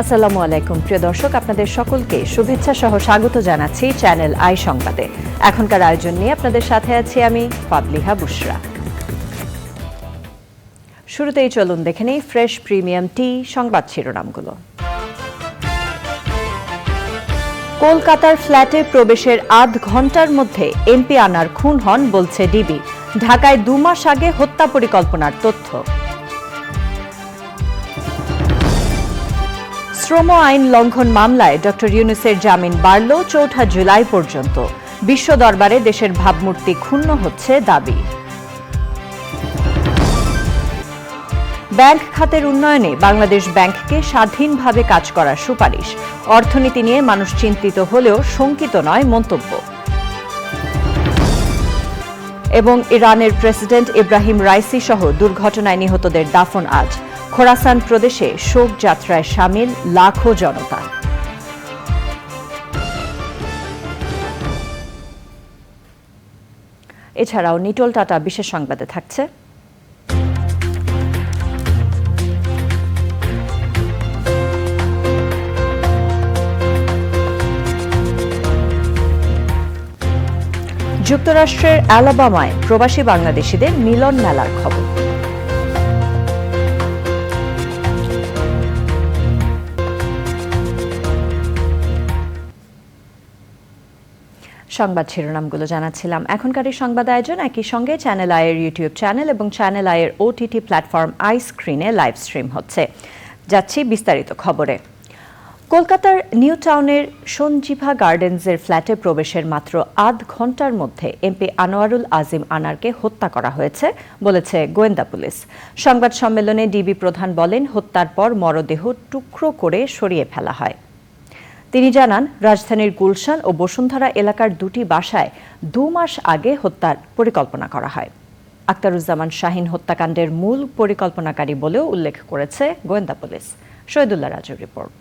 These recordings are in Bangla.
আসসালামু আলাইকুম প্রিয় দর্শক, আপনাদের সকলকে শুভেচ্ছা সহ স্বাগত জানাচ্ছি চ্যানেল আই সংবাদে। এখনকার আয়োজন নিয়ে আপনাদের সাথে আছি আমি ফাদলিহা বুশরা। শুরুতেই চলুন দেখে নেই ফ্রেশ প্রিমিয়াম টি সংবাদ শিরোনামগুলো। কলকাতার ফ্ল্যাটে প্রবেশের আধ ঘন্টার মধ্যে এমপি আনার খুন হন বলছে ডিবি। ঢাকায় 2 মাস আগে হত্যা পরিকল্পনার তথ্য। শ্রম আইন লঙ্ঘন মামলায় ডক্টর ইউনূসের জামিন বাড়ল 4 জুলাই পর্যন্ত। বিশ্ব দরবারে দেশের ভাবমূর্তি ক্ষুণ্ণ হচ্ছে দাবি। ব্যাংক খাতের উন্নয়নে বাংলাদেশ ব্যাংককে স্বাধীনভাবে কাজ করার সুপারিশ। অর্থনীতি নিয়ে মানুষ চিন্তিত হলেও শঙ্কিত নয় মন্তব্য। এবং ইরানের প্রেসিডেন্ট ইব্রাহিম রাইসি সহ দুর্ঘটনায় নিহতদের দাফন আজ। খোরাসান প্রদেশে শোক যাত্রায় সামিল লাখো জনতা। এছাড়াও নিটোল টাটা বিশেষ সংবাদে থাকছে যুক্তরাষ্ট্রের অ্যালাবামায় প্রবাসী বাংলাদেশিদের মিলন মেলার খবর। সংবাদ শিরোনামগুলো জানাচ্ছিলাম। এখনকার এই সংবাদ আয়োজন একই সঙ্গে চ্যানেল আইয়ের ইউটিউব চ্যানেল এবং চ্যানেল আইয়ের ওটিটি প্ল্যাটফর্ম আই স্ক্রিনে লাইভ স্ট্রিম হচ্ছে। যাচ্ছি বিস্তারিত খবরে। কলকাতার নিউ টাউনের সঞ্জীভা গার্ডেন্সের ফ্ল্যাটে প্রবেশের মাত্র আধ ঘন্টার মধ্যে এমপি আনোয়ারুল আজিম আনারকে হত্যা করা হয়েছে বলেছে গোয়েন্দা পুলিশ। সংবাদ সম্মেলনে ডিবি প্রধান বলেন, হত্যার পর মরদেহ টুকরো করে সরিয়ে ফেলা হয়। তিনি জানান, রাজধানীর গুলশান ও বসুন্ধরা এলাকার 2টি বাসায় 2 মাস আগে হত্যার পরিকল্পনা করা হয়। আখতারুজ্জামান শাহীন হত্যাকাণ্ডের মূল পরিকল্পনাকারী বলেও উল্লেখ করেছে গোয়েন্দা পুলিশ। শহীদুল্লাহ রাজুর রিপোর্ট।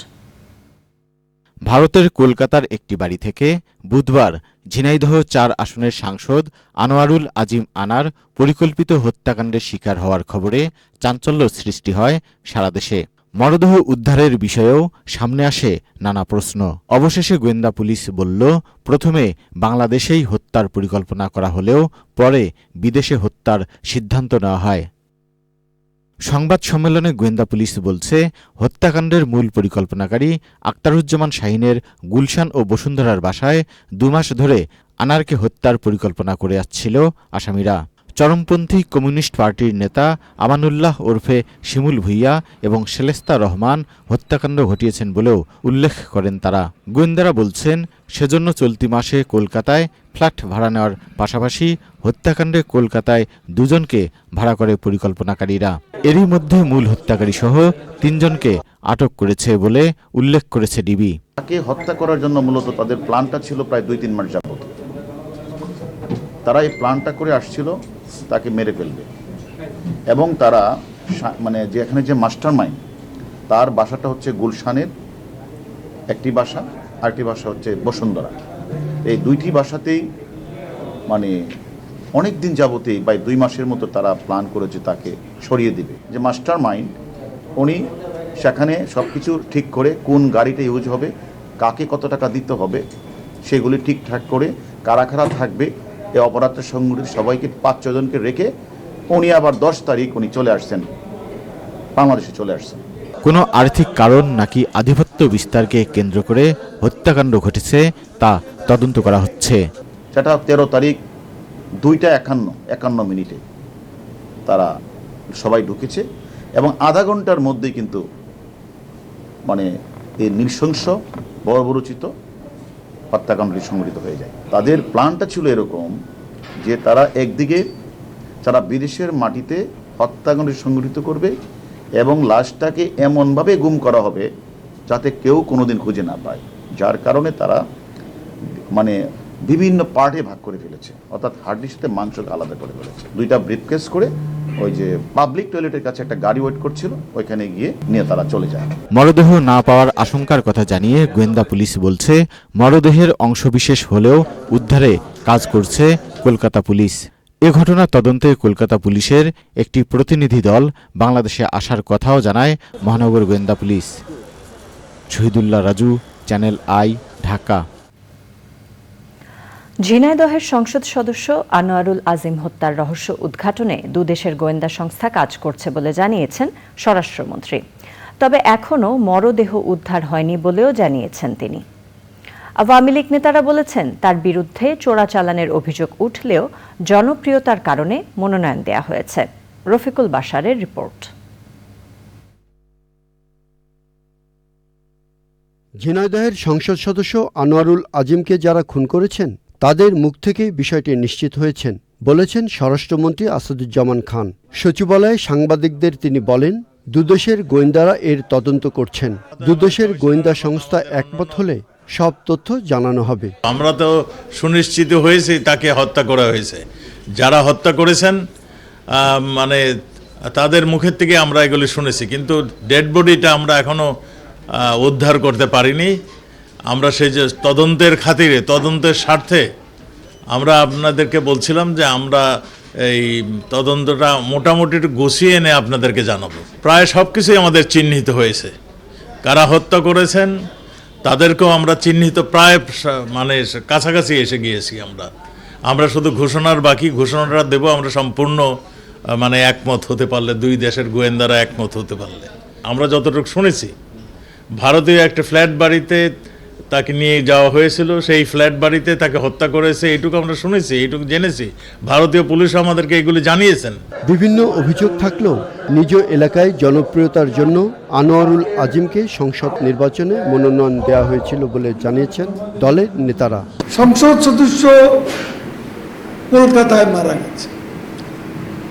ভারতের কলকাতার একটি বাড়ি থেকে বুধবার ঝিনাইদহ 4 আসনের সাংসদ আনোয়ারুল আজিম আনার পরিকল্পিত হত্যাকাণ্ডের শিকার হওয়ার খবরে চাঞ্চল্য সৃষ্টি হয় সারা দেশে। মরদেহ উদ্ধারের বিষয়েও সামনে আসে নানা প্রশ্ন। অবশেষে গোয়েন্দা পুলিশ বলল, প্রথমে বাংলাদেশেই হত্যার পরিকল্পনা করা হলেও পরে বিদেশে হত্যার সিদ্ধান্ত নেওয়া হয়। সংবাদ সম্মেলনে গোয়েন্দা পুলিশ বলছে, হত্যাকাণ্ডের মূল পরিকল্পনাকারী আখতারুজ্জামান শাহীনের গুলশান ও বসুন্ধরার বাসায় 2 মাস ধরে আনারকে হত্যার পরিকল্পনা করে আসছিল আসামিরা। চরমপন্থী কমিউনিস্ট পার্টির নেতা আমানুল্লাহ ওরফে শিমুল ভুইয়া এবং সেলেস্তা রহমান হত্যাকাণ্ড ঘটিয়েছেন বলেও উল্লেখ করেন তারা। গোয়েন্দারা বলছেন, সেজন্য চলতি মাসে কলকাতায় ফ্ল্যাট ভাড়া নেওয়ার পাশাপাশি হত্যাকাণ্ডে কলকাতায় 2 জনকে ভাড়া করে পরিকল্পনাকারীরা। এরই মধ্যে মূল হত্যাকারী সহ 3 জনকে আটক করেছে বলে উল্লেখ করেছে ডিবি। তাকে হত্যা করার জন্য মূলত তাদের প্ল্যানটা ছিল প্রায় 2-3 মাস যাবত। তারা এই প্ল্যানটা করে আসছিল তাকে মেরে ফেলবে, এবং তারা মানে যে এখানে যে মাস্টার মাইন্ড, তার বাসাটা হচ্ছে গুলশানের একটি বাসা, আরেকটি বাসা হচ্ছে বসুন্ধরা। এই 2টি বাসাতেই মানে অনেক দিন যাবতেই প্রায় 2 মাসের মতো তারা প্ল্যান করেছে তাকে সরিয়ে দেবে। যে মাস্টার মাইন্ড উনি সেখানে সব কিছু ঠিক করে কোন গাড়িটা ইউজ হবে, কাকে কত টাকা দিতে হবে, সেগুলি ঠিকঠাক করে কারা কারা থাকবে, এই অপরাধের সংগঠিত সবাইকে 5-6 জনকে রেখে উনি আবার 10 তারিখ উনি চলে আসছেন, বাংলাদেশে চলে আসছেন। কোনো আর্থিক কারণ নাকি আধিপত্য বিস্তারকে কেন্দ্র করে হত্যাকাণ্ড ঘটেছে তা তদন্ত করা হচ্ছে। সেটা 13 তারিখ 2:51 তারা সবাই ঢুকেছে, এবং আধা ঘন্টার মধ্যেই কিন্তু মানে এই নৃশংস বর্বরোচিত হত্যাকাণ্ডটি সংঘটিত হয়ে যায়। তাদের প্ল্যানটা ছিল এরকম যে তারা একদিকে তারা বিদেশের মাটিতে হত্যাকাণ্ডটি সংঘটিত করবে এবং লাশটাকে এমনভাবে গুম করা হবে যাতে কেউ কোনোদিন খুঁজে না পায়, যার কারণে তারা মানে বিভিন্ন পার্টে ভাগ করে ফেলেছে, অর্থাৎ হাড্ডির সাথে মাংসকে আলাদা করে ফেলেছে। 2টা ব্রিফকেস করে ওই যে পাবলিক টয়লেটের কাছে একটা গাড়ি ওয়েট করছিল, ওইখানে গিয়ে নিয়ে তারা চলে যায়। মরদেহ না পাওয়ার আশঙ্কার কথা জানিয়ে গোয়েন্দা পুলিশ বলছে, মরদেহের অংশবিশেষ হলেও উদ্ধারে কাজ করছে কলকাতা পুলিশ। এ ঘটনা তদন্তে কলকাতা পুলিশের একটি প্রতিনিধি দল বাংলাদেশে আসার কথাও জানায় মহানগর গোয়েন্দা police. Shahidullah Raju, channel I, Dhaka. ঝিনাইদহের সংসদ সদস্য আনোয়ারুল আজিম হত্যার রহস্য উদ্ঘাটনে দুদেশের গোয়েন্দা সংস্থা কাজ করছে বলে জানিয়েছেন স্বরাষ্ট্রমন্ত্রী। তবে এখনও মরদেহ উদ্ধার হয়নি বলেও জানিয়েছেন তিনি। আওয়ামী লীগ নেতারা বলেছেন, তার বিরুদ্ধে চোরাচালানের অভিযোগ উঠলেও জনপ্রিয়তার কারণে মনোনয়ন দেয়া হয়েছে। রফিকুল বাশারের রিপোর্ট। ঝিনাইদহের সংসদ সদস্য আনোয়ারুল আজিমকে যারা খুন করেছেন তাদের মুখ থেকেই বিষয়টি নিশ্চিত হয়েছেন বলেছেন স্বরাষ্ট্রমন্ত্রী আসাদুজ্জামান খান। সচিবালয়ে সাংবাদিকদের তিনি বলেন, দুদেশের গোয়েন্দারা এর তদন্ত করছেন। দুদেশের গোয়েন্দা সংস্থা একমত হলে সব তথ্য জানানো হবে। আমরা তো সুনিশ্চিত হয়েছে তাকে হত্যা করা হয়েছে। যারা হত্যা করেছেন মানে তাদের মুখের থেকে আমরা এগুলি শুনেছি, কিন্তু ডেড বডিটা আমরা এখনো উদ্ধার করতে পারিনি। আমরা সেই যে তদন্তের খাতিরে, তদন্তের স্বার্থে আমরা আপনাদেরকে বলছিলাম যে আমরা এই তদন্তটা মোটামুটি গুছিয়ে এনে আপনাদেরকে জানাবো। প্রায় সব কিছুই আমাদের চিহ্নিত হয়েছে। কারা হত্যা করেছেন তাদেরকেও আমরা চিহ্নিত প্রায় মানে কাছাকাছি এসে গিয়েছি। আমরা শুধু ঘোষণার বাকি, ঘোষণাটা দেব আমরা সম্পূর্ণ মানে একমত হতে পারলে, দুই দেশের গোয়েন্দারা একমত হতে পারলে। আমরা যতটুকু শুনেছি, ভারতীয় একটা ফ্ল্যাট বাড়িতে তাকে নিয়ে যাওয়া হয়েছিল, সেই ফ্ল্যাট বাড়িতে তাকে হত্যা করেছে, এইটুকু আমরা শুনেছি, এইটুকু জেনেছি। ভারতীয় পুলিশ আমাদেরকে এগুলি জানিয়েছেন। বিভিন্ন অভিযোগ থাকলেও নিজ এলাকায় জনপ্রিয়তার জন্য আনোয়ারুল আজিমকে সংসদ নির্বাচনে মনোনয়ন দেওয়া হয়েছিল বলে জানিয়েছেন দলের নেতারা। সংসদ সদস্য কলকাতায় মারা গেছে,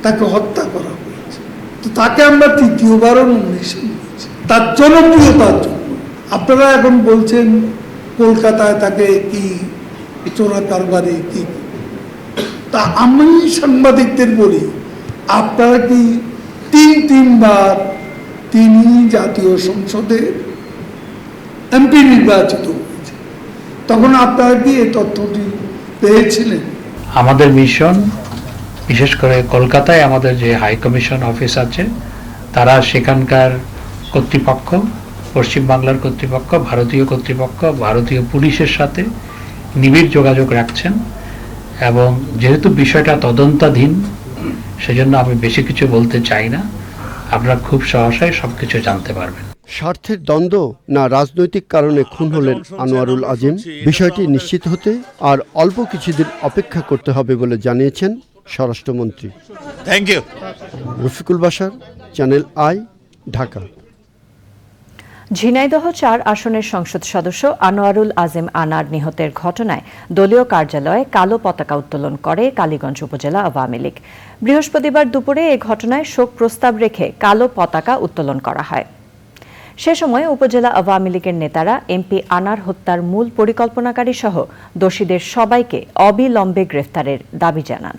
তাকে হত্যা করা হয়েছে, তো তাকে আমরা তৃতীয়বারও নমিনেশন দিয়েছি তার জনপ্রিয়তার জন্য। আপনারা এখন বলছেন কলকাতায় তাকে কি চোরা কারবারি কি, তা আমি সাংবাদিকদের বলি, আপনারা কি তিনবার তিনি জাতীয় সংসদের এমপি নির্বাচিত হয়েছে, তখন আপনারা কি এই তথ্যটি পেয়েছিলেন? আমাদের মিশন বিশেষ করে কলকাতায় আমাদের যে হাই কমিশন অফিস আছে, তারা সেখানকার কর্তৃপক্ষ, পশ্চিমবাংলার কর্তৃপক্ষ, ভারতীয় কর্তৃপক্ষ, ভারতীয় পুলিশের সাথে নিবিড় যোগাযোগ রাখছেন। এবং যেহেতু বিষয়টা তদন্তাধীন, সেজন্য আমি বেশি কিছু বলতে চাই না। আপনারা খুব সহসাই সবকিছু জানতে পারবেন। স্বার্থের দ্বন্দ্ব না রাজনৈতিক কারণে খুন হলেন আনোয়ারুল আজিম, বিষয়টি নিশ্চিত হতে আর অল্প কিছুদিন অপেক্ষা করতে হবে বলে জানিয়েছেন স্বরাষ্ট্রমন্ত্রী। Thank you. Rafiqul Bashar, channel I, Dhaka. Jhenaidah ৪ আসনের সংসদ সদস্য আনোয়ারুল আজিম আনার নিহতের ঘটনায় দলীয় কার্যালয়ে কালো পতাকা উত্তোলন করে কালীগঞ্জ উপজেলা আওয়ামী লীগ। বৃহস্পতিবার দুপুরে এ ঘটনায় শোক প্রস্তাব রেখে কালো পতাকা উত্তোলন করা হয়। সে সময় উপজেলা আওয়ামী লীগের নেতারা এমপি আনার হত্যার মূল পরিকল্পনাকারী সহ দোষীদের সবাইকে অবিলম্বে গ্রেফতারের দাবি জানান।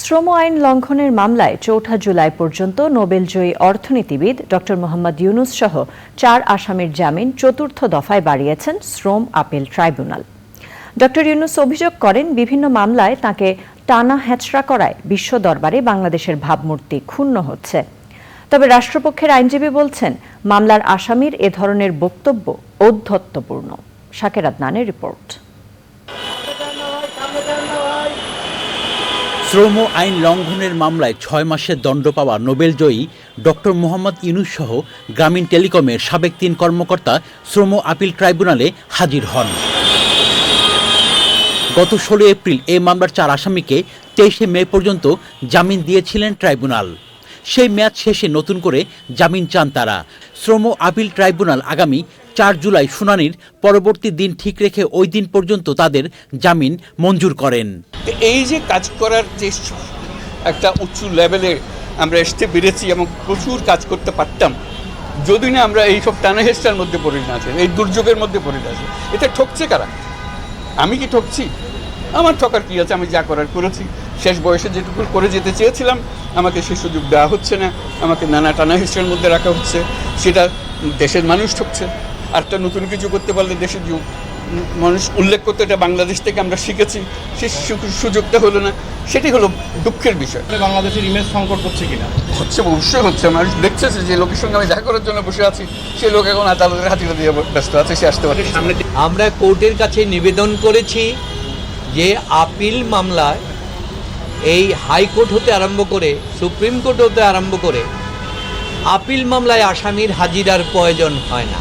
শ্রম আইন লঙ্ঘনের মামলায় ৪ জুলাই পর্যন্ত নোবেলজয়ী অর্থনীতিবিদ ডক্টর মোহাম্মদ ইউনুস সহ ৪ আসামির জামিন চতুর্থ দফায় বাড়িয়েছেন শ্রম আপিল ট্রাইব্যুনাল। ডক্টর ইউনুস অভিযোগ করেন, বিভিন্ন মামলায় তাকে টানা হ্যাচড়া করায় বিশ্ব দরবারে বাংলাদেশের ভাবমূর্তি ক্ষুণ্ণ হচ্ছে। তবে রাষ্ট্রপক্ষের আইনজীবী বলছেন, মামলার আসামির এ ধরনের বক্তব্য ঔদ্ধত্যপূর্ণ। শাকের আদনানের রিপোর্ট। শ্রম আইন লঙ্ঘনের মামলায় ৬ মাসের দণ্ড পাওয়া নোবেলজয়ী ডক্টর মোহাম্মদ ইউনুস সহ গ্রামীণ টেলিকমের সাবেক ৩ কর্মকর্তা শ্রম আপিল ট্রাইব্যুনালে হাজির হন। গত ১৬ এপ্রিল এই মামলার ৪ আসামিকে ২৩ মে পর্যন্ত জামিন দিয়েছিলেন ট্রাইব্যুনাল। সেই মেয়াদ শেষে নতুন করে জামিন চান তারা। শ্রম আপিল ট্রাইব্যুনাল আগামী ৪ জুলাই শুনানির পরবর্তী দিন ঠিক রেখে ওই দিন পর্যন্ত তাদের জামিন মঞ্জুর করেন। এই যে কাজ করার যে একটা উঁচু লেভেলে আমরা আসতে পেরেছি এবং প্রচুর কাজ করতে পারতাম, যদি না আমরা এইসব টানাহেস্টার মধ্যে পড়ে না আছি, এই দুর্যোগের মধ্যে পড়ে না আছি। এটা ঠকছে কারা? আমি কি ঠকছি? আমার ঠকার কি আছে? আমি যা করার করেছি। শেষ বয়সে যেটুকু করে যেতে চেয়েছিলাম আমাকে সে সুযোগ দেওয়া হচ্ছে না, আমাকে নানা টানাহেস্টার মধ্যে রাখা হচ্ছে। সেটা দেশের মানুষ ঠকছে। আরটা নতুন কিছু করতে পারলে দেশের মানুষ উল্লেখ করতে, এটা বাংলাদেশ থেকে আমরা শিখেছি, সে সুযোগটা হলো না। সেটি হলো দুঃখের বিষয়। বাংলাদেশের ইমেজ সংকট হচ্ছে কিনা? হচ্ছে, অবশ্যই হচ্ছে। মানুষ দেখছে যে লোকের সঙ্গে আমি দেখা করার জন্য বসে আছি, সেই লোক এখন আদালতের হাতিটা দিয়ে ব্যস্ত আছে, সে আসতে পারে সামনে। আমরা কোর্টের কাছে নিবেদন করেছি যে আপিল মামলায় এই হাইকোর্ট হতে আরম্ভ করে সুপ্রিম কোর্ট হতে আরম্ভ করে আপিল মামলায় আসামির হাজিরার প্রয়োজন হয় না,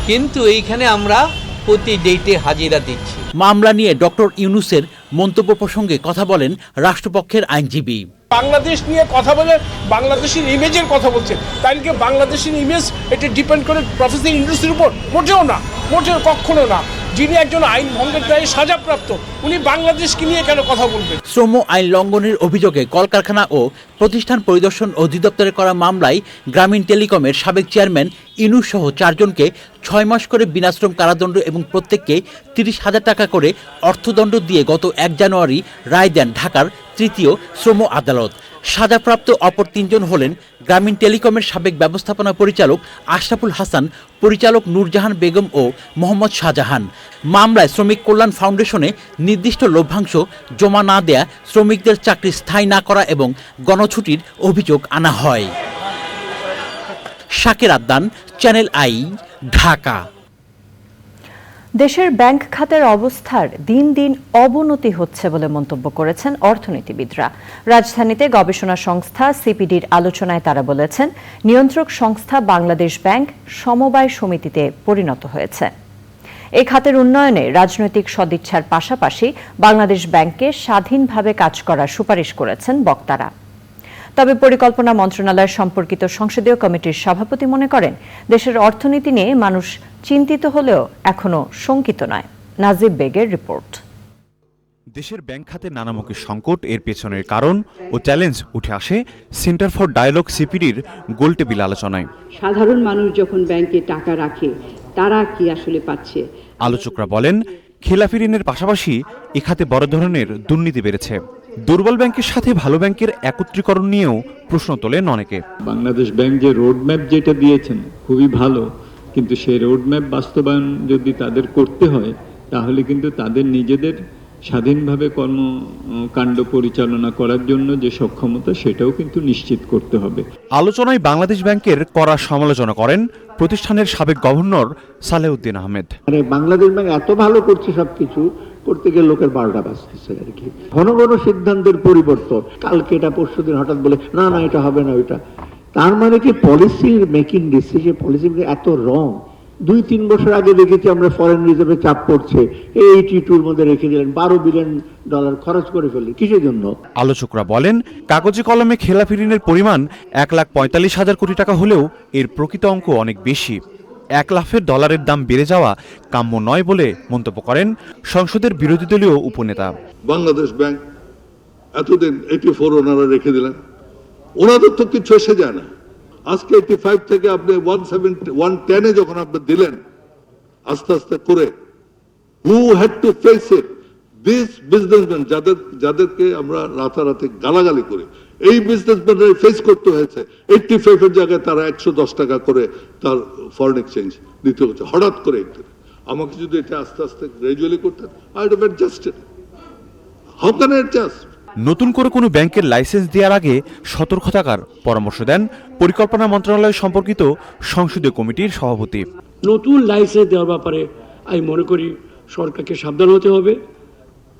কিন্তু এইখানে আমরা প্রতি ডেটে হাজিরা দিচ্ছি। মামলা নিয়ে ডক্টর ইউনূসের মন্তব্য প্রসঙ্গে কথা বলেন রাষ্ট্রপক্ষের আইনজীবী। বাংলাদেশ নিয়ে কথা বলে বাংলাদেশের ইমেজের কথা বলছে, তাই কি বাংলাদেশের ইমেজ এটা ডিপেন্ড করে প্রফেসর ইউনূসের উপর? মোটেও না, মোটেও কখনো না। যিনি একজন আইন ভঙ্গের দায়ে সাজাপ্রাপ্ত, উনি বাংলাদেশকে নিয়ে কেন কথা বলবেন? শ্রম আইন লঙ্ঘনের অভিযোগে কলকারখানা ও প্রতিষ্ঠান পরিদর্শন অধিদপ্তরে করা মামলায় গ্রামীণ টেলিকমের সাবেক চেয়ারম্যান ইউনূস সহ 4 জনকে 6 মাস করে বিনাশ্রম কারাদণ্ড এবং প্রত্যেককে 30,000 টাকা করে অর্থদণ্ড দিয়ে গত 1 জানুয়ারি রায় দেন ঢাকার তৃতীয় শ্রম আদালত। সাজাপ্রাপ্ত অপর 3 জন হলেন গ্রামীণ টেলিকমের সাবেক ব্যবস্থাপনা পরিচালক আশরাফুল হাসান, পরিচালক নূরজাহান বেগম ও মোহাম্মদ শাহজাহান। মামলায় শ্রমিক কল্যাণ ফাউন্ডেশনে নির্দিষ্ট লভ্যাংশ জমা না দেয়া, শ্রমিকদের চাকরি স্থায়ী না করা এবং গণছুটির অভিযোগ আনা হয়। Shakir Addan, Channel I, Dhaka. দেশের ব্যাংক খাতের অবস্থার দিন দিন অবনতি হচ্ছে বলে মন্তব্য করেছেন অর্থনীতিবিদরা। রাজধানীতে গবেষণা সংস্থা সিপিডির আলোচনায় তারা বলেছেন, নিয়ন্ত্রক সংস্থা বাংলাদেশ ব্যাংক সমবায় সমিতিতে পরিণত হয়েছে। এই খাতের উন্নয়নে রাজনৈতিক সদিচ্ছার পাশাপাশি বাংলাদেশ ব্যাংককে স্বাধীনভাবে কাজ করার সুপারিশ করেছেন বক্তারা। তবে পরিকল্পনা মন্ত্রণালয় সম্পর্কিত সংসদীয় কমিটির সভাপতি মনে করেন, দেশের অর্থনীতি নিয়ে মানুষ চিন্তিত হলেও এখনো শঙ্কিত নয়। নাজিব বেগের রিপোর্ট। দেশের ব্যাংক খাতে নানামুখী সংকট, এর পেছনের কারণ ও চ্যালেঞ্জ উঠে আসে সেন্টার ফর ডায়ালগ সিপিডির গোলটেবিল আলোচনায়। সাধারণ মানুষ যখন ব্যাংকে টাকা রাখে তারা কি আসলে পাচ্ছে? আলোচকরা বলেন, খেলাফি ঋণের পাশাপাশি এ খাতে বড় ধরনের দুর্নীতি বেড়েছে। দুর্বল ব্যাংকের সাথে ভালো ব্যাংকের একত্রীকরণ নিয়েও প্রশ্ন তোলেন অনেকে। বাংলাদেশ ব্যাংক যে রোডম্যাপ যেটা দিয়েছেন খুবই ভালো, কিন্তু সেই রোডম্যাপ বাস্তবায়ন যদি তাদের করতে হয় তাহলে কিন্তু তাদের নিজেদের স্বাধীনভাবে কর্মকাণ্ড পরিচালনা করার জন্য যে সক্ষমতা সেটাও কিন্তু নিশ্চিত করতে হবে। আলোচনায় বাংলাদেশ ব্যাংকের কড়া সমালোচনা করেন প্রতিষ্ঠানের সাবেক গভর্নর সালেউদ্দিন আহমেদ। বাংলাদেশ ব্যাংক এত ভালো করছে, সবকিছু করতে গিয়ে লোকের 12টা বাজতেছে আর কি। ঘন ঘন সিদ্ধান্তের পরিবর্তন, কালকে এটা পরশুদিন হঠাৎ বলে না না এটা হবে না ওইটা। তার মানে কি পলিসি মেকিং ডিসিশন, পলিসি এত রং। 2-3 বছর আগে দেখেছি আমরা ফরেন রিজার্ভে চাপ পড়ছে, 82-র মধ্যে রেখে দিলেন, $12 বিলিয়ন খরচ করে ফেললেন, কিসের জন্য? আলোচকরা বলেন, কাগজে কলমে খেলাফি ঋণের পরিমাণ 1,45,000 কোটি টাকা হলেও এর প্রকৃত অঙ্ক অনেক বেশি। $1,00,000 দাম বেড়ে যাওয়া কাম্য নয় বলে মন্তব্য করেন সংসদের বিরোধী দলীয় উপনেতা। বাংলাদেশ ব্যাংক এতদিন 84 ওনারা রেখে দিলেন, ওনাদের তো কিছু এসে যায় না। আজকে 85 থেকে আপনি 110-এ যখন আপনি দিলেন আস্তে আস্তে করে, who had to face it? This businessman যাদেরকে আমরা রাতারাতি গালাগালি করি, এই বিজনেসম্যানরাই ফেস করতে হয়েছে। 85-এর জায়গায় তারা 110 টাকা করে তার ফরেন এক্সচেঞ্জ দিতে হচ্ছে হঠাৎ করে। আমাকে যদি এটা আস্তে আস্তে গ্রাজুয়ালি করতেন, I would have adjusted. How can I adjust? নতুন করে কোনো ব্যাংকের লাইসেন্স দেওয়ার আগে সতর্ক থাকার পরামর্শ দেন পরিকল্পনা মন্ত্রণালয় সম্পর্কিত সংসদীয় কমিটির সভাপতি। নতুন লাইসেন্স দেওয়ার ব্যাপারে আমি মনে করি সরকারকে সাবধান হতে হবে।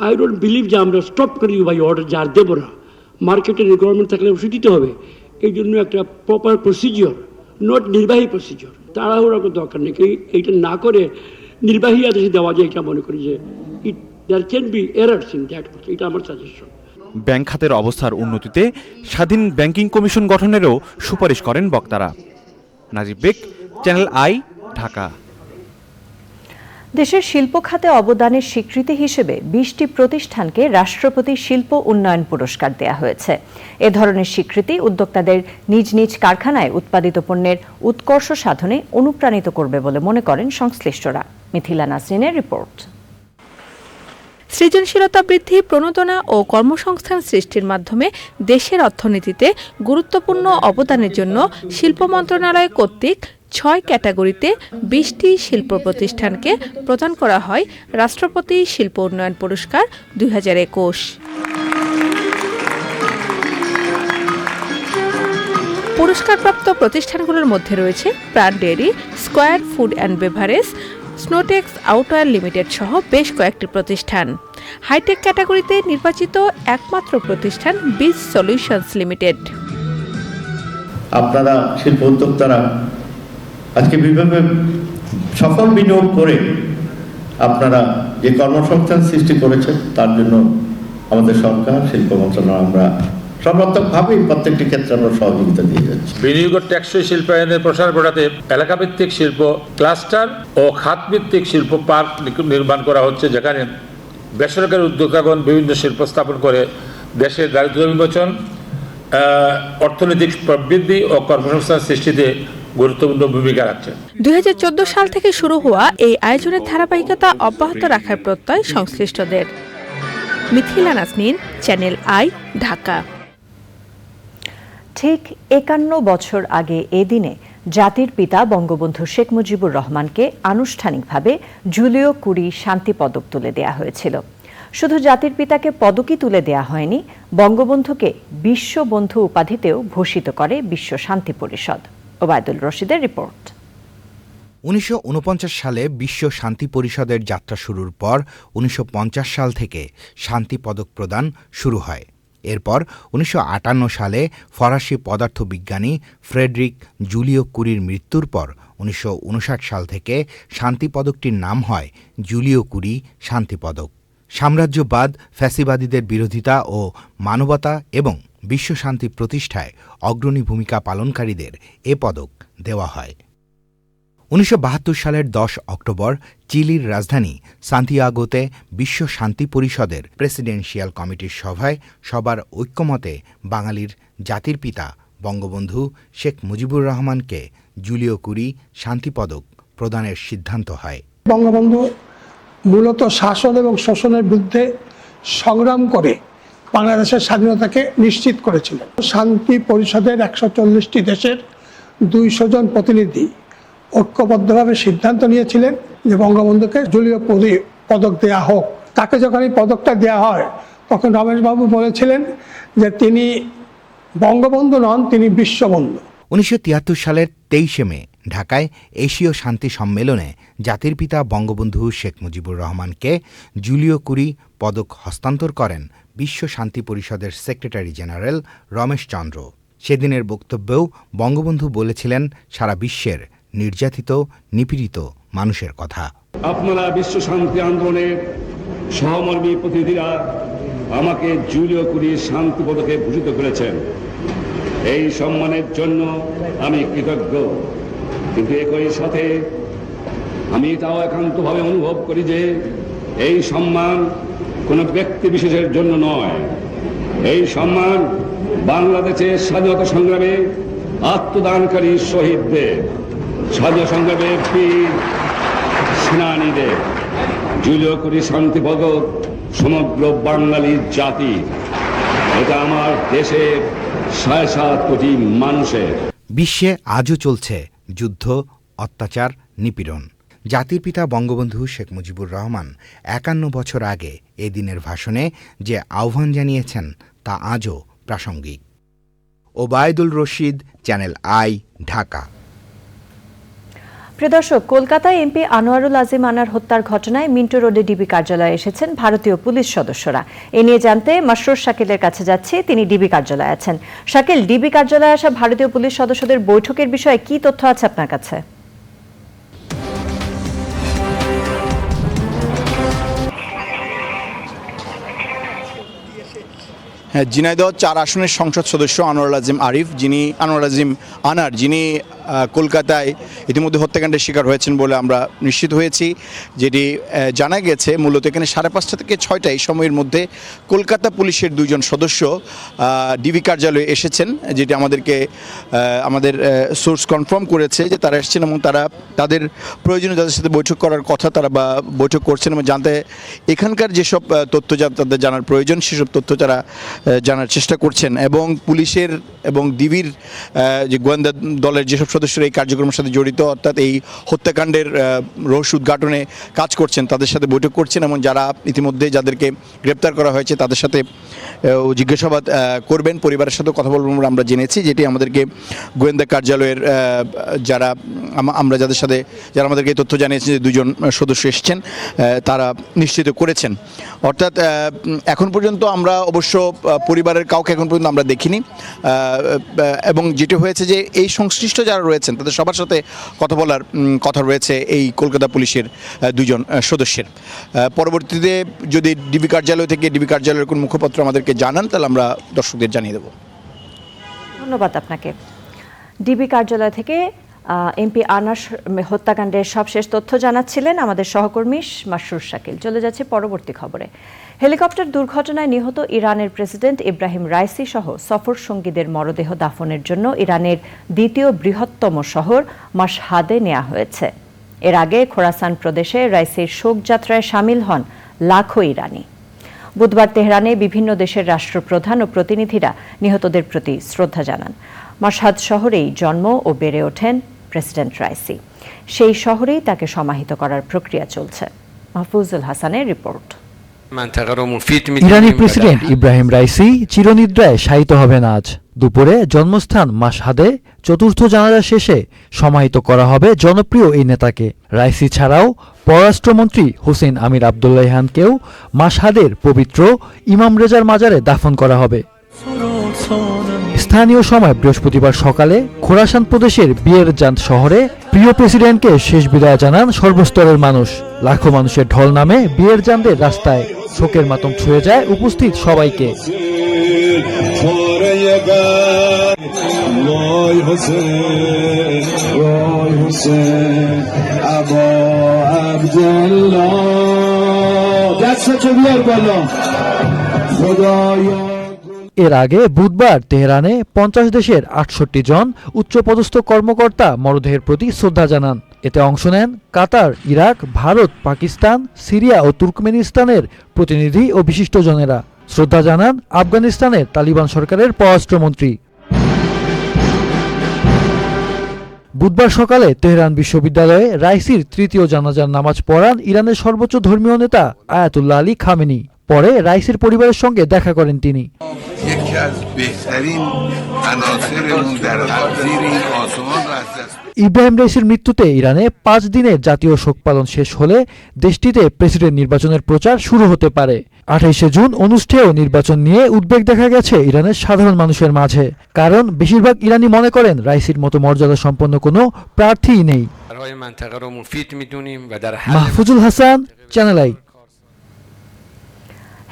আই ডোন্ট বিলিভ যে আমরা স্টপ করি বাই অর্ডার, যার দেবো না। মার্কেটের রিকোয়ারমেন্ট থাকলে অবশ্যই দিতে হবে। এই জন্য একটা প্রপার প্রসিজিওর, নট নির্বাহী প্রসিজিওর, তাড়াহুড়ো কোনো দরকার নেই। এইটা না করে নির্বাহী আদেশে দেওয়া যায়, এটা মনে করি যে there can be errors in that. এটা আমার সাজেশন। ব্যাংক খাতের অবস্থার উন্নতিতে স্বাধীন ব্যাংকিং কমিশন গঠনেরও সুপারিশ করেন বক্তারা। নাজিব বেগ, চ্যানেল আই, ঢাকা। দেশের শিল্প খাতে অবদানের স্বীকৃতি হিসেবে 20টি প্রতিষ্ঠানকে রাষ্ট্রপতি শিল্প উন্নয়ন পুরস্কার দেয়া হয়েছে। এ ধরনের স্বীকৃতি উদ্যোক্তাদের নিজ নিজ কারখানায় উৎপাদিত পণ্যের উৎকর্ষ সাধনে অনুপ্রাণিত করবে বলে মনে করেন সংশ্লিষ্টরা। মিথিলা নাসরিনের রিপোর্ট। সৃজনশীলতা বৃদ্ধি, প্রণোদনা ও কর্মসংস্থান সৃষ্টির মাধ্যমে দেশের অর্থনীতিতে গুরুত্বপূর্ণ অবদানের জন্য শিল্প মন্ত্রণালয় কর্তৃক 6 ক্যাটাগরিতে 20টি শিল্প প্রতিষ্ঠানকে প্রদান করা হয় রাষ্ট্রপতি শিল্প উন্নয়ন পুরস্কার 2021। পুরস্কারপ্রাপ্ত প্রতিষ্ঠানগুলোর মধ্যে রয়েছে Pran Dairy, Square Food and Beverage, Snowtex Outwear Limited সহ বেশ কয়েকটি প্রতিষ্ঠান। হাইটেক ক্যাটাগরিতে নির্বাচিত একমাত্র প্রতিষ্ঠান বিজ সলিউশনস লিমিটেড। আপনারা শিল্প উদ্যোক্তারা আজকে বিভিন্ন সফল বিনিয়োগ করে আপনারা যে কর্মসংস্থান সৃষ্টি করেছেন তার জন্য আমাদের সরকার, শিল্প মন্ত্রণালয় আমরা সর্বাত্মকভাবেই প্রত্যেকটি ক্ষেত্রে আমরা সহযোগিতা দিয়ে যাচ্ছি। বিনিয়োগ ও টেকসই শিল্পায়নের প্রসার ঘটাতে এলাকাভিত্তিক শিল্প ক্লাস্টার ও খাতভিত্তিক শিল্প পার্ক নির্মাণ করা হচ্ছে, যেখানে বেসরকারি উদ্যোক্তাগণ বিভিন্ন শিল্প স্থাপন করে দেশের দারিদ্র্য বিমোচন, অর্থনৈতিক প্রবৃদ্ধি ও কর্মসংস্থান সৃষ্টিতে গুরুত্বপূর্ণ ভূমিকা রাখছে। 2014 সাল থেকে শুরু হওয়া এই আয়োজনের ধারাবাহিকতা অব্যাহত রাখার প্রত্যয় সংশ্লিষ্টদের। Mithila Nasrin, channel I, Dhaka. ঠিক 51 বছর আগে এ দিনে জাতির পিতা বঙ্গবন্ধু শেখ মুজিবুর রহমানকে আনুষ্ঠানিকভাবে জুলিও কুরি শান্তি পদক তুলে দেয়া হয়েছিল। শুধু জাতির পিতাকে পদকই তুলে দেয়া হয়নি, বঙ্গবন্ধুকে বিশ্ববন্ধু উপাধিতেও ভূষিত করে বিশ্ব শান্তি পরিষদ। ওবায়দুল রশিদের রিপোর্ট। 1949 সালে বিশ্ব শান্তি পরিষদের যাত্রা শুরুর পর 1950 সাল থেকে শান্তি পদক প্রদান শুরু হয়। এরপর 1958 সালে ফরাসি পদার্থবিজ্ঞানী ফ্রেডরিক জুলিও কুরির মৃত্যুর পর 1959 সাল থেকে শান্তি পদকটির নাম হয় জুলিও কুরি শান্তি পদক। সাম্রাজ্যবাদ, ফ্যাসিবাদীদের বিরোধিতা ও মানবতা এবং বিশ্ব শান্তি প্রতিষ্ঠায় অগ্রণী ভূমিকা পালনকারীদের এ পদক দেওয়া হয়। 1972 সালের 10 অক্টোবর চিলির রাজধানী সান্তিয়াগোতে বিশ্ব শান্তি পরিষদের প্রেসিডেন্সিয়াল কমিটির সভায় সবার ঐক্যমতে বাঙালির জাতির পিতা বঙ্গবন্ধু শেখ মুজিবুর রহমানকে জুলিও কুরি শান্তি পদক প্রদানের সিদ্ধান্ত হয়। বঙ্গবন্ধু মূলত শাসন এবং শোষণের বিরুদ্ধে সংগ্রাম করে বাংলাদেশের স্বাধীনতাকে নিশ্চিত করেছিলেন। শান্তি পরিষদের 140টি দেশের 200 জন প্রতিনিধি ঐক্যবদ্ধভাবে সিদ্ধান্ত নিয়েছিলেন যে বঙ্গবন্ধুকে জুলিও কুরি পদক দেয়া হোক। তাকে যখন এই পদকটা দেয়া হয় তখন রমেশবাবু বলেছিলেন যে তিনি বঙ্গবন্ধু নন, তিনি বিশ্ববন্ধু। 1973 সালের 23 মে ঢাকায় এশীয় শান্তি সম্মেলনে জাতির পিতা বঙ্গবন্ধু শেখ মুজিবুর রহমানকে জুলিও কুরি পদক হস্তান্তর করেন বিশ্ব শান্তি পরিষদের সেক্রেটারি জেনারেল রমেশ চন্দ্র। সেদিনের বক্তব্যেও বঙ্গবন্ধু বলেছিলেন সারা বিশ্বের নির্যাতিত, নিপীড়িত মানুষের কথা। আপনারা বিশ্ব শান্তি আন্দোলনের সহমর্মী প্রতিনিধিরা আমাকে জুলিও কুরি শান্তি পদকে ভূষিত করেছেন। এই সম্মানের জন্য আমি কৃতজ্ঞ, কিন্তু একই সাথে আমি এটাও একান্তভাবে অনুভব করি যে এই সম্মান কোনো ব্যক্তি বিশেষের জন্য নয়। এই সম্মান বাংলাদেশের স্বাধীনতা সংগ্রামে আত্মদানকারী শহীদদের, স্বাধীনতা সংগ্রামের বীর সেনানীদের। জুলিও কুরি শান্তি পদক সমগ্র বাঙালি জাতি, এটা আমার দেশের 7.5 কোটি মানুষের। বিশ্বে আজও চলছে যুদ্ধ, অত্যাচার, নিপীড়ন। জাতির পিতা বঙ্গবন্ধু শেখ মুজিবুর রহমান 51 বছর আগে এ দিনের ভাষণে যে আহ্বান জানিয়েছেন তা আজও প্রাসঙ্গিক। Obaidul Rashid, channel I, Dhaka. প্রিয় দর্শক, কলকাতায় এমপি আনোয়ারুল আজিম আনার হত্যার ঘটনায় মিন্টো রোডে ডিবি কার্যালয়ে এসেছেন ভারতীয় পুলিশ সদস্যরা। এ নিয়ে জানতে মাসরুর শাকিলের কাছে যাচ্ছি, তিনি ডিবি কার্যালয়ে আছেন। শাকিল, ডিবি কার্যালয়ে আসা ভারতীয় পুলিশ সদস্যদের বৈঠকের বিষয়ে কি তথ্য আছে আপনার কাছে? হ্যাঁ, ঝিনাইদহ 4 আসনের সংসদ সদস্য আনোয়ারুল আজিম আনার যিনি কলকাতায় ইতিমধ্যে হত্যাকাণ্ডের শিকার হয়েছেন বলে আমরা নিশ্চিত হয়েছি। যেটি জানা গেছে মূলত এখানে 5:30 থেকে 6টা এই সময়ের মধ্যে কলকাতা পুলিশের 2 জন সদস্য ডিবি কার্যালয়ে এসেছেন, যেটি আমাদের সোর্স কনফার্ম করেছে যে তারা এসেছেন এবং তারা তাদের প্রয়োজনীয় যাদের সাথে বৈঠক করার কথা তারা বা বৈঠক করছেন এবং জানতে এখানকার যেসব তথ্য তাদের জানার প্রয়োজন সেসব তথ্য তারা জানার চেষ্টা করছেন। এবং পুলিশের এবং ডিবির যে গোয়েন্দা দলের যেসব সদস্যরা এই কার্যক্রমের সাথে জড়িত, অর্থাৎ এই হত্যাকাণ্ডের রহস্য উদ্ঘাটনে কাজ করছেন, তাদের সাথে বৈঠক করছেন এবং যারা ইতিমধ্যে যাদেরকে গ্রেপ্তার করা হয়েছে তাদের সাথে জিজ্ঞাসাবাদ করবেন, পরিবারের সাথে কথা বলবেন বলে আমরা জেনেছি। যেটি আমাদেরকে গোয়েন্দা কার্যালয়ের যারা আমাদেরকে তথ্য জানিয়েছেন যে 2 জন সদস্য এসেছেন তারা নিশ্চিত করেছেন। অর্থাৎ এখন পর্যন্ত আমরা অবশ্য পরিবারের কাউকে এখন পর্যন্ত আমরা দেখিনি এবং যেটি হয়েছে যে এই সংশ্লিষ্ট যারা রয়েছেন তাদের সবার সাথে কথা বলার কথা রয়েছে এই কলকাতা পুলিশের 2 জন সদস্যের। পরবর্তীতে যদি ডিবি কার্যালয়ের কোন মুখপাত্র আমাদেরকে জানান তাহলে আমরা দর্শকদের জানিয়ে দেব। ধন্যবাদ আপনাকে। ডিবি কার্যালয় থেকে এমপি আনাস হত্যাকাণ্ডের সবশেষ তথ্য জানাচ্ছিলেন আমাদের সহকর্মী মাসরুর শাকিল। চলে যাচ্ছে পরবর্তী খবরে। হেলিকপ্টার দুর্ঘটনায় নিহত ইরানের প্রেসিডেন্ট ইব্রাহিম রাইসি সহ সফর সঙ্গীদের মরদেহ দাফনের জন্য ইরানের 2য় বৃহত্তম শহর মাশহাদে নেওয়া হয়েছে। এর আগে খোরাসান প্রদেশে রাইসির শোকযাত্রায় সামিল হন লাখো ইরানি। বুধবার তেহরানে বিভিন্ন দেশের রাষ্ট্রপ্রধান ও প্রতিনিধিরা নিহতদের প্রতি শ্রদ্ধা জানান। মাশহাদ শহরেই জন্ম ও বেড়ে ওঠেন প্রেসিডেন্ট রাইসি। সেই শহরেই তাকে সমাহিত করার প্রক্রিয়া চলছে। মাহফুজুল হাসানের রিপোর্ট। ইরানি প্রেসিডেন্ট ইব্রাহিম রাইসি চিরনিদ্রায় শায়িত হবেন আজ দুপুরে। জন্মস্থান মাশহাদে চতুর্থ জানাজা শেষে সমাহিত করা হবে জনপ্রিয় এই নেতাকে। রাইসি ছাড়াও পররাষ্ট্রমন্ত্রী হোসেন আমির আবদুল্লাহিয়ানকেও মাশহাদের পবিত্র ইমাম রেজার মাজারে দাফন করা হবে। স্থানীয় সময় বৃহস্পতিবার সকালে খোরাসান প্রদেশের বিয়েরজান্দ শহরে প্রিয় প্রেসিডেন্টকে শেষ বিদায় জানান সর্বস্তরের মানুষ। লাখো মানুষের ঢল নামে বিয়েরজান্দের রাস্তায়। শোকের মাতম ছুঁয়ে যায় উপস্থিত সবাইকে। এর আগে বুধবার তেহরানে 50 দেশের 68 জন উচ্চপদস্থ কর্মকর্তা মরদেহের প্রতি শ্রদ্ধা জানান। এতে অংশ নেন কাতার, ইরাক, ভারত, পাকিস্তান, সিরিয়া ও তুর্কমেনিস্তানের প্রতিনিধি ও বিশিষ্টজনেরা। শ্রদ্ধা জানান আফগানিস্তানের তালিবান সরকারের পররাষ্ট্রমন্ত্রী। বুধবার সকালে তেহরান বিশ্ববিদ্যালয়ে রাইসির 3য় জানাজার নামাজ পড়ান ইরানের সর্বোচ্চ ধর্মীয় নেতা আয়াতুল্লাহ আলী খামেনি। পরে রাইসির পরিবারের সঙ্গে দেখা করেন তিনি। ইব্রাহিম রাইসির মৃত্যুতে ইরানে 5 দিনের জাতীয় শোক পালন শেষ হলে দেশটিতে প্রেসিডেন্ট নির্বাচনের প্রচার শুরু হতে পারে। 28শে জুন অনুষ্ঠেয় নির্বাচন নিয়ে উদ্বেগ দেখা গেছে ইরানের সাধারণ মানুষের মাঝে, কারণ বেশিরভাগ ইরানি মনে করেন রাইসির মতো মর্যাদা সম্পন্ন কোনো প্রার্থীই নেই। Mahfuzul Hasan, channel I.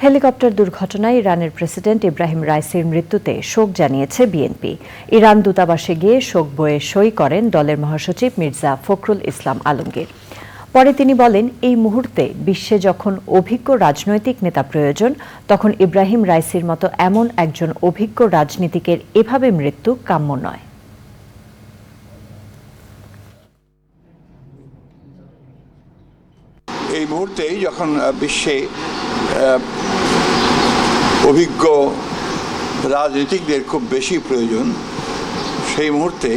Helicopter দুর্ঘটনায় ইরানের প্রেসিডেন্ট ইব্রাহিম রাইসির মৃত্যুতে শোক জানিয়েছে বিএনপি। ইরান দূতাবাসে গিয়ে শোক বইয়ে সই করেন দলের মহাসচিব মির্জা ফখরুল ইসলাম আলমগীর। পরে তিনি বলেন, এই মুহূর্তে বিশ্বে যখন অভিজ্ঞ রাজনৈতিক নেতা প্রয়োজন, তখন ইব্রাহিম রাইসির মতো এমন একজন অভিজ্ঞ রাজনীতিকের এভাবে মৃত্যু কাম্য নয়। এই মুহূর্তে যখন বিশ্বে অভিজ্ঞ রাজনীতিকদের খুব বেশি প্রয়োজন, সেই মুহূর্তে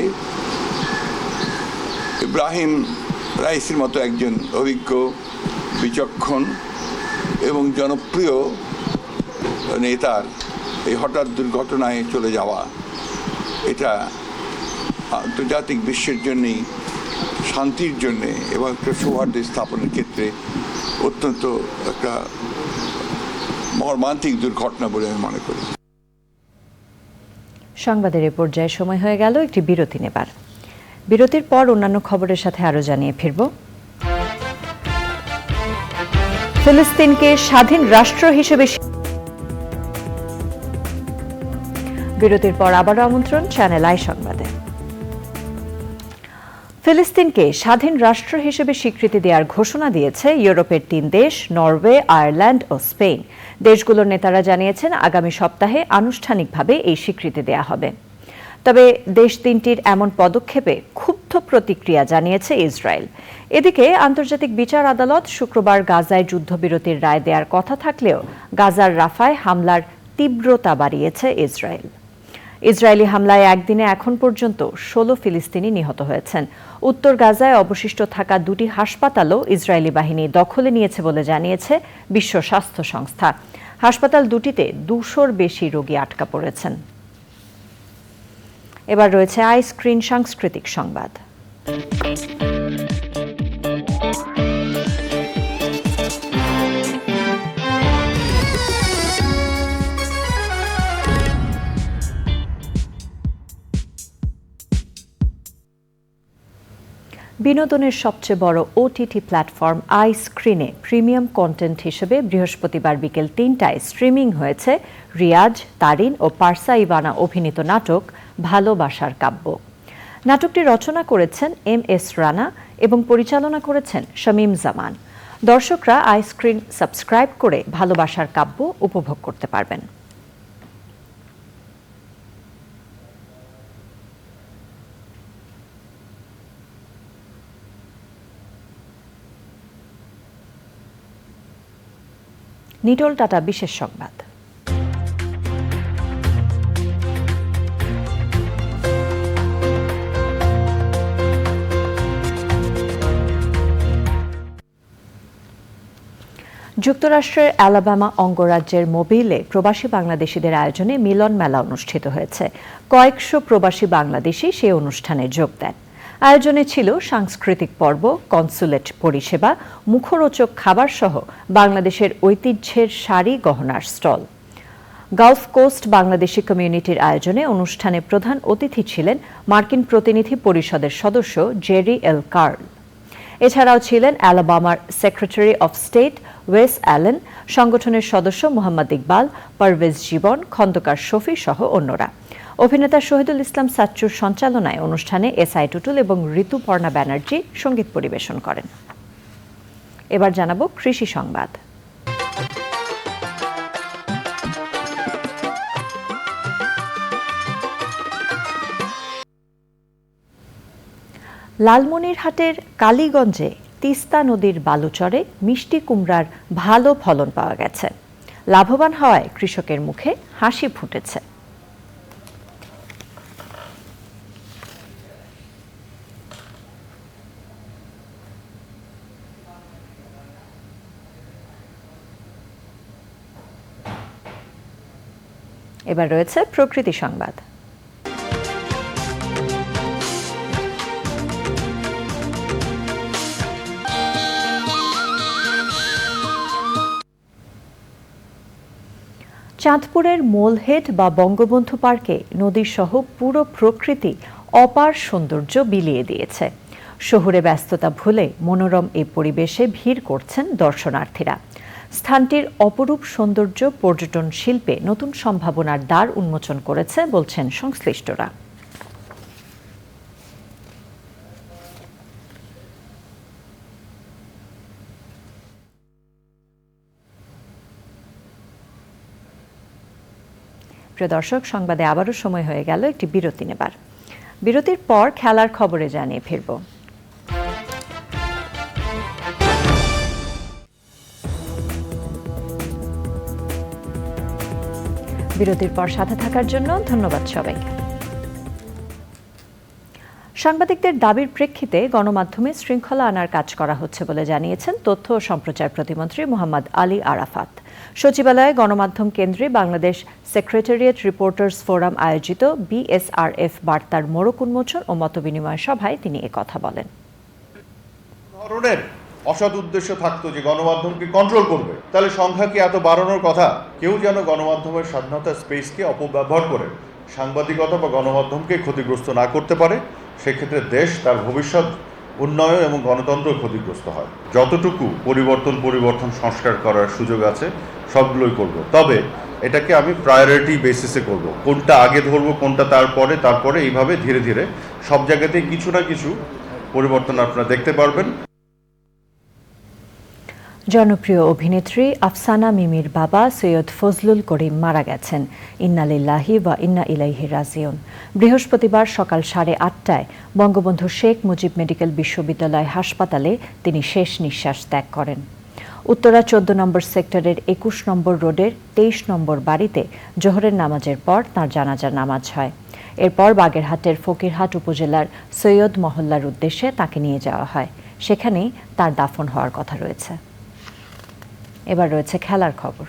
ইব্রাহিম রাইসির মতো একজন অভিজ্ঞ, বিচক্ষণ এবং জনপ্রিয় নেতার এই হঠাৎ দুর্ঘটনায় চলে যাওয়া, এটা আন্তর্জাতিক বিশ্বের জন্যেই, শান্তির জন্যে এবং একটা সৌহার্দ্য স্থাপনের ক্ষেত্রে অত্যন্ত একটা মর্মান্তিক দুর্ঘটনা বলে আমি মনে করি। সংবাদের এ পর্যায়ে সময় হয়ে গেল একটি বিরতি নেবার। বিরতির পর অন্যান্য খবরের সাথে আরো জানিয়ে ফিরব। ফিলিস্তিনকে স্বাধীন রাষ্ট্র হিসেবে। বিরতির পর আবারও আমন্ত্রণ চ্যানেল আই সংবাদে। ফিলিস্তিনকে স্বাধীন রাষ্ট্র হিসেবে স্বীকৃতি দেওয়ার ঘোষণা দিয়েছে ইউরোপের 3 দেশ নরওয়ে, আয়ারল্যান্ড ও স্পেন। দেশগুলোর নেতারা জানিয়েছেন আগামী সপ্তাহে আনুষ্ঠানিকভাবে এই স্বীকৃতি দেওয়া হবে। তবে দেশ তিনটির এমন পদক্ষেপে ক্ষুব্ধ প্রতিক্রিয়া জানিয়েছে ইসরায়েল। এদিকে আন্তর্জাতিক বিচার আদালত শুক্রবার গাজায় যুদ্ধবিরতির রায় দেওয়ার কথা থাকলেও গাজার রাফায় হামলার তীব্রতা বাড়িয়েছে ইসরায়েল। ইসরায়েলি হামলায় একদিনে এখন পর্যন্ত 16 ফিলিস্তিনি নিহত হয়েছেন। উত্তর গাজায় অবশিষ্ট থাকা 2টি হাসপাতালও ইসরায়েলি বাহিনী দখলে নিয়েছে বলে জানিয়েছে বিশ্ব স্বাস্থ্য সংস্থা। হাসপাতাল দুটিতে 200-র বেশি রোগী আটকা পড়েছেন। এবার রয়েছে আইস্ক্রিন সাংস্কৃতিক সংবাদ। বিনোদনের সবচেয়ে বড় ওটিটি প্ল্যাটফর্ম আইস্ক্রিনে প্রিমিয়াম কন্টেন্ট হিসেবে বৃহস্পতিবার বিকেল 3টায় স্ট্রিমিং হয়েছে রিয়াজ, তারিন ও পারসা ইভানা অভিনীত নাটক ভালোবাসার কাব্য। নাটকটি রচনা করেছেন MS রানা এবং পরিচালনা করেছেন শামীম জামান। দর্শকরা আইস্ক্রিন সাবস্ক্রাইব করে ভালোবাসার কাব্য উপভোগ করতে পারবেন। নিটোল টাটা বিশেষ সংবাদ। যুক্তরাষ্ট্রের অ্যালাবামা অঙ্গরাজ্যের মোবিলে প্রবাসী বাংলাদেশিদের আয়োজনে মিলন মেলা অনুষ্ঠিত হয়েছে। কয়েকশো প্রবাসী বাংলাদেশি সেই অনুষ্ঠানে যোগ দেন। আয়োজনে ছিল সাংস্কৃতিক পর্ব, কনসুলেট পরিষেবা, মুখরোচক খাবার সহ বাংলাদেশের ঐতিহ্যের শাড়ি গহনার স্টল। গালফ কোস্ট বাংলাদেশি কমিউনিটির আয়োজনে অনুষ্ঠানে প্রধান অতিথি ছিলেন মার্কিন প্রতিনিধি পরিষদের সদস্য জেরি এল কার্ল। এছাড়াও ছিলেন অ্যালাবামার secretary of state Wes Allen, সংগঠনের সদস্য মোহাম্মদ ইকবাল, পারভেজ জীবন, খন্দকার শফি সহ অন্যরা। অভিনেতা শহীদুল ইসলাম সাচ্চুর সঞ্চালনায় অনুষ্ঠানে SI টুটুল এবং ঋতুপর্ণা ব্যানার্জি সঙ্গীত পরিবেশন করেন। এবার জানাবো কৃষি সংবাদ। লালমনিরহাটের কালীগঞ্জে তিস্তা নদীর বালুচরে মিষ্টি কুমড়ার ভালো ফলন পাওয়া গেছে। লাভবান হওয়ায় কৃষকের মুখে হাসি ফুটেছে। এবার রয়েছে প্রকৃতি সংবাদ। চাঁদপুরের মোলহেড বা বঙ্গবন্ধু পার্কে নদী সহ পুরো প্রকৃতি অপার সৌন্দর্য বিলিয়ে দিয়েছে। শহুরে ব্যস্ততা ভুলে মনোরম এই পরিবেশে ভিড় করছেন দর্শনার্থীরা। স্থানটির অপরূপ সৌন্দর্য পর্যটন শিল্পে নতুন সম্ভাবনার দ্বার উন্মোচন করেছে বলছেন সংশ্লিষ্টরা। প্রিয় দর্শক, সংবাদে আবারও সময় হয়ে গেল একটি বিরতি নেবার। বিরতির পর খেলার খবরে জানিয়ে ফিরব। বিরতির পর সাথে থাকার জন্য ধন্যবাদ সবাইকে। সাংবাদিকদের দাবির প্রেক্ষিতে গণমাধ্যমে শৃঙ্খলা আনার কাজ করা হচ্ছে বলে জানিয়েছেন তথ্য ও সম্প্রচার প্রতিমন্ত্রী মোহাম্মদ আলী আরাফাত। সচিবালয়ে গণমাধ্যম কেন্দ্রে বাংলাদেশ সেক্রেটারিয়েট রিপোর্টার্স ফোরাম আয়োজিত BSRF বার্তার মোড়ক উন্মোচন ও মতবিনিময় সভায় তিনি একথা বলেন। ধরনের অসৎ উদ্দেশ্য থাকতো যে গণমাধ্যমকে কন্ট্রোল করবে, তাহলে সংখ্যা কি এত বাড়ানোর কথা? কেউ যেন গণমাধ্যমের স্বাধীনতা স্পেসকে অপব্যবহার করে সাংবাদিকতা বা গণমাধ্যমকে ক্ষতিগ্রস্ত না করতে পারে, সেক্ষেত্রে দেশ তার ভবিষ্যৎ উন্নয়ন এবং গণতন্ত্র ক্ষতিগ্রস্ত হয়। যতটুকু পরিবর্তন সংস্কার করার সুযোগ আছে সবগুলোই করব, তবে এটাকে আমি প্রায়োরিটি বেসিসে করব। কোনটা আগে ধরবো, কোনটা তারপরে এইভাবে ধীরে ধীরে সব জায়গাতেই কিছু না কিছু পরিবর্তন আপনারা দেখতে পারবেন। জনপ্রিয় অভিনেত্রী আফসানা মিমির বাবা সৈয়দ ফজলুল করিম মারা গেছেন। ইন্না লিল্লাহি ওয়া ইন্না ইলাইহি রাজিউন। বৃহস্পতিবার সকাল 8:30টায় বঙ্গবন্ধু শেখ মুজিব মেডিকেল বিশ্ববিদ্যালয় হাসপাতালে তিনি শেষ নিঃশ্বাস ত্যাগ করেন। উত্তরা 14 নম্বর সেক্টরের 21 নম্বর রোডের 23 নম্বর বাড়িতে জোহরের নামাজের পর তাঁর জানাজার নামাজ হয়। এরপর বাগেরহাটের ফকিরহাট উপজেলার সৈয়দ মহল্লার উদ্দেশ্যে তাকে নিয়ে যাওয়া হয়। সেখানেই তার দাফন হওয়ার কথা রয়েছে। এবার রয়েছে খেলার খবর।